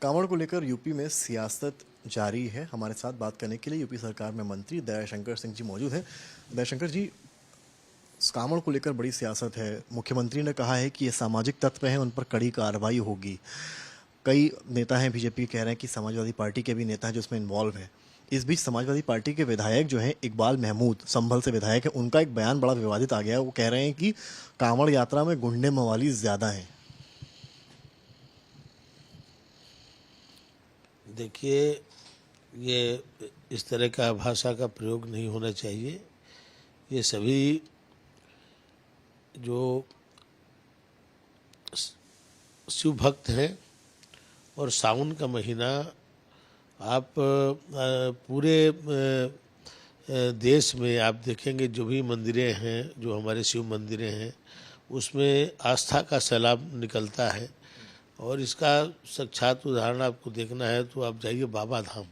कांवड़ को लेकर यूपी में सियासत जारी है। हमारे साथ बात करने के लिए यूपी सरकार में मंत्री दयाशंकर सिंह जी मौजूद हैं। दयाशंकर जी, कांवड़ को लेकर बड़ी सियासत है। मुख्यमंत्री ने कहा है कि ये सामाजिक तत्व हैं, उन पर कड़ी कार्रवाई होगी। कई नेता हैं बीजेपी कह रहे हैं कि समाजवादी पार्टी के भी नेता हैं जो इसमें इन्वॉल्व हैं। इस बीच समाजवादी पार्टी के विधायक जो हैं इकबाल महमूद, संभल से विधायक है, उनका एक बयान बड़ा विवादित आ गया है। वो कह रहे हैं कि कांवड़ यात्रा में गुंडे मवाली ज्यादा हैं। देखिए, ये इस तरह का भाषा का प्रयोग नहीं होना चाहिए। ये सभी जो शिव भक्त हैं और सावन का महीना आप पूरे देश में आप देखेंगे जो भी मंदिरें हैं, जो हमारे शिव मंदिरें हैं, उसमें आस्था का सैलाब निकलता है। और इसका साक्षात उदाहरण आपको देखना है तो आप जाइए बाबा धाम।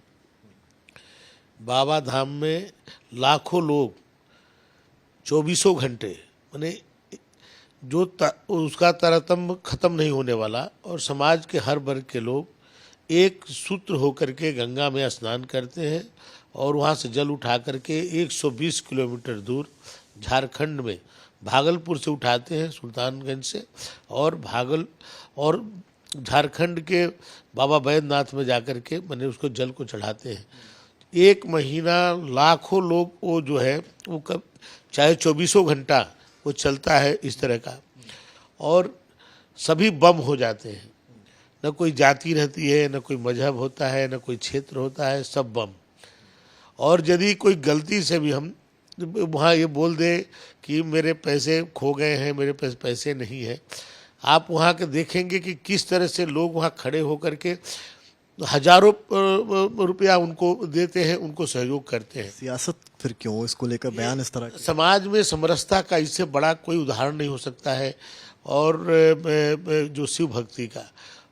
बाबा धाम में लाखों लोग 24 घंटे, माने जो उसका तारतम्य खत्म नहीं होने वाला, और समाज के हर वर्ग के लोग एक सूत्र होकर के गंगा में स्नान करते हैं और वहाँ से जल उठा करके 120 किलोमीटर दूर झारखंड में भागलपुर से उठाते हैं, सुल्तानगंज से, और झारखंड के बाबा बैद्यनाथ में जाकर के मैंने उसको जल को चढ़ाते हैं। एक महीना लाखों लोग वो जो है वो कब चाहे 24 घंटा वो चलता है इस तरह का, और सभी बम हो जाते हैं। न कोई जाति रहती है, न कोई मजहब होता है, न कोई क्षेत्र होता है, सब बम। और यदि कोई गलती से भी हम वहाँ ये बोल दे कि मेरे पैसे खो गए हैं, मेरे पास पैसे नहीं है, आप वहाँ के देखेंगे कि किस तरह से लोग वहाँ खड़े होकर के हजारों रुपया उनको देते हैं, उनको सहयोग करते हैं। सियासत फिर क्यों, इसको लेकर बयान इस तरह समाज में समरसता का इससे बड़ा कोई उदाहरण नहीं हो सकता है। और जो शिव भक्ति का,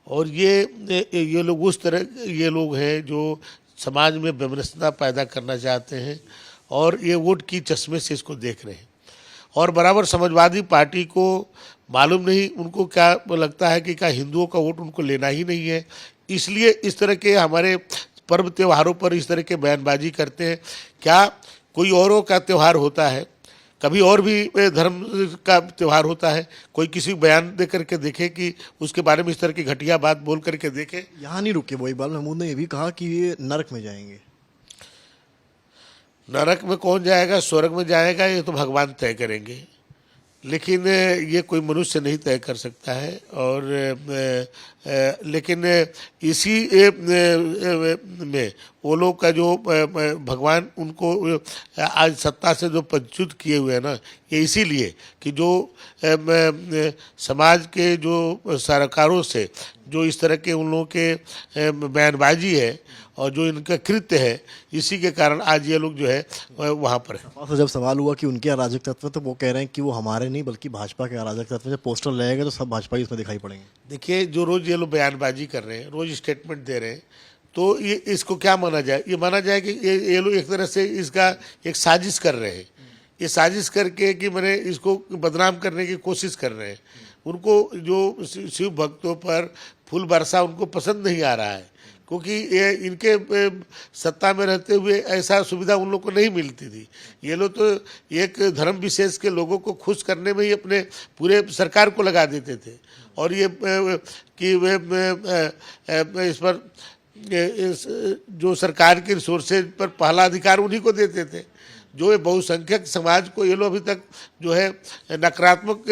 और ये लोग उस तरह ये लोग हैं जो समाज में वैमनस्यता पैदा करना चाहते हैं, और ये वोट की चश्मे से इसको देख रहे हैं। और बराबर समाजवादी पार्टी को मालूम नहीं, उनको क्या लगता है कि क्या हिंदुओं का वोट उनको लेना ही नहीं है, इसलिए इस तरह के हमारे पर्व त्योहारों पर इस तरह के बयानबाजी करते हैं। क्या कोई औरों का त्यौहार होता है, कभी और भी धर्म का त्यौहार होता है, कोई किसी बयान दे करके देखे कि उसके बारे में इस तरह की घटिया बात बोल करके देखे। यहाँ नहीं रुके वो। इकबाल महमूद ने यह भी कहा कि ये नरक में जाएंगे। नरक में कौन जाएगा, स्वर्ग में जाएगा, ये तो भगवान तय करेंगे, लेकिन ये कोई मनुष्य नहीं तय कर सकता है। और लेकिन इसी में वो लोग का जो भगवान उनको आज सत्ता से जो पदच्युत किए हुए हैं ना, ये इसीलिए कि जो समाज के जो सरकारों से जो इस तरह के उन लोगों के बयानबाजी है और जो इनका कृत्य है, इसी के कारण आज ये लोग जो है वहाँ पर है। तो जब सवाल हुआ कि उनके अराजक तत्व, तो वो कह रहे हैं कि वो हमारे नहीं बल्कि भाजपा के अराजक तत्व। जब पोस्टर लगेगा तो सब भाजपा ही उसमें दिखाई पड़ेंगे। देखिए, जो रोज ये लोग बयानबाजी कर रहे हैं, रोज स्टेटमेंट दे रहे हैं, तो ये इसको क्या माना जाए? ये माना जाए कि ये लोग एक तरह से इसका एक साजिश कर रहे हैं। ये साजिश करके कि मैंने इसको बदनाम करने की कोशिश कर रहे हैं। उनको जो शिव भक्तों पर फूल बरसा उनको पसंद नहीं आ रहा है, क्योंकि ये इनके सत्ता में रहते हुए ऐसा सुविधा उन लोग को नहीं मिलती थी। ये लोग तो एक धर्म विशेष के लोगों को खुश करने में ही अपने पूरे सरकार को लगा देते थे, और ये कि वे इस पर जो सरकार के रिसोर्सेज पर पहला अधिकार उन्हीं को देते थे। जो ये बहुसंख्यक समाज को ये लोग अभी तक जो है नकारात्मक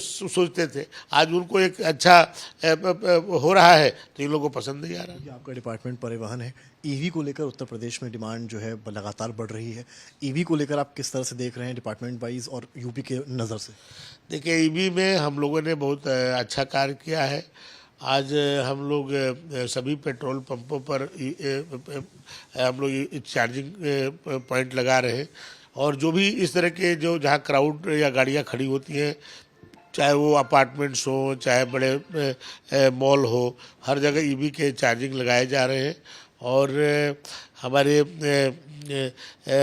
सोचते थे, आज उनको एक अच्छा हो रहा है तो इन लोगों को पसंद नहीं आ रहा। ये आपका डिपार्टमेंट परिवहन है। ईवी को लेकर उत्तर प्रदेश में डिमांड जो है लगातार बढ़ रही है। ईवी को लेकर आप किस तरह से देख रहे हैं डिपार्टमेंट वाइज और यूपी के नज़र से? देखिए, ईवी में हम लोगों ने बहुत अच्छा कार्य किया है। आज हम लोग सभी पेट्रोल पंपों पर हम लोग चार्जिंग पॉइंट लगा रहे हैं, और जो भी इस तरह के जो जहाँ क्राउड या गाड़ियाँ खड़ी होती हैं, चाहे वो अपार्टमेंट्स हो, चाहे बड़े मॉल हो, हर जगह ईवी के चार्जिंग लगाए जा रहे हैं। और हमारे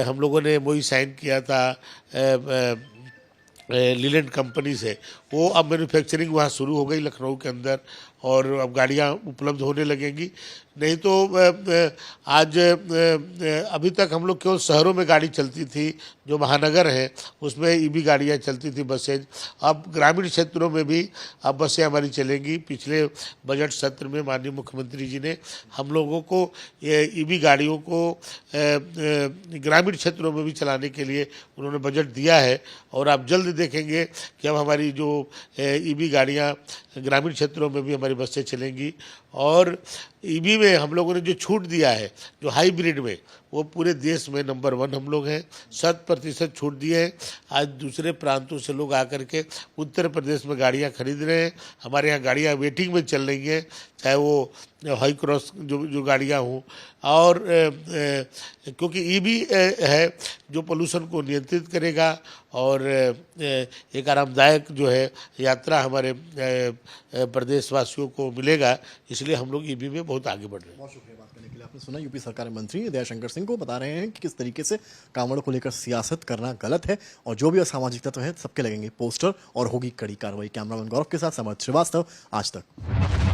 हम लोगों ने वही साइन किया था लीलैंड कंपनी से, वो अब मैन्युफैक्चरिंग वहाँ शुरू हो गई लखनऊ के अंदर। और अब गाड़ियां उपलब्ध होने लगेंगी। नहीं तो आज अभी तक हम लोग केवल शहरों में गाड़ी चलती थी, जो महानगर हैं उसमें ईवी गाड़ियां चलती थी, बसेज। अब ग्रामीण क्षेत्रों में भी अब बसें हमारी चलेंगी। पिछले बजट सत्र में माननीय मुख्यमंत्री जी ने हम लोगों को ये ईवी गाड़ियों को ग्रामीण क्षेत्रों में भी चलाने के लिए उन्होंने बजट दिया है। और आप जल्द देखेंगे कि अब हमारी जो ईवी गाड़ियां ग्रामीण क्षेत्रों में भी हमारी बसें चलेंगी। और ईवी में हम लोगों ने जो छूट दिया है, जो हाइब्रिड में, वो पूरे देश में नंबर 1 हम लोग हैं। 100% छूट दिए हैं। आज दूसरे प्रांतों से लोग आकर के उत्तर प्रदेश में गाड़ियां खरीद रहे हैं। हमारे यहाँ गाड़ियां वेटिंग में चल रही हैं, चाहे वो हाई क्रॉस जो गाड़ियां हों। और क्योंकि ईवी है जो पोल्यूशन को नियंत्रित करेगा और एक आरामदायक जो है यात्रा हमारे प्रदेशवासियों को मिलेगा, इसलिए हम लोग ईवी में बहुत आगे बढ़ रहे हैं। बहुत शुक्रिया बात करने के लिए। आपने सुना यूपी सरकार में मंत्री दयाशंकर सिंह को बता रहे हैं कि किस तरीके से कांवड़ को लेकर सियासत करना गलत है और जो भी असामाजिक तत्व है सबके लगेंगे पोस्टर और होगी कड़ी कार्रवाई। कैमरामैन गौरव के साथ समर्थ श्रीवास्तव, आज तक।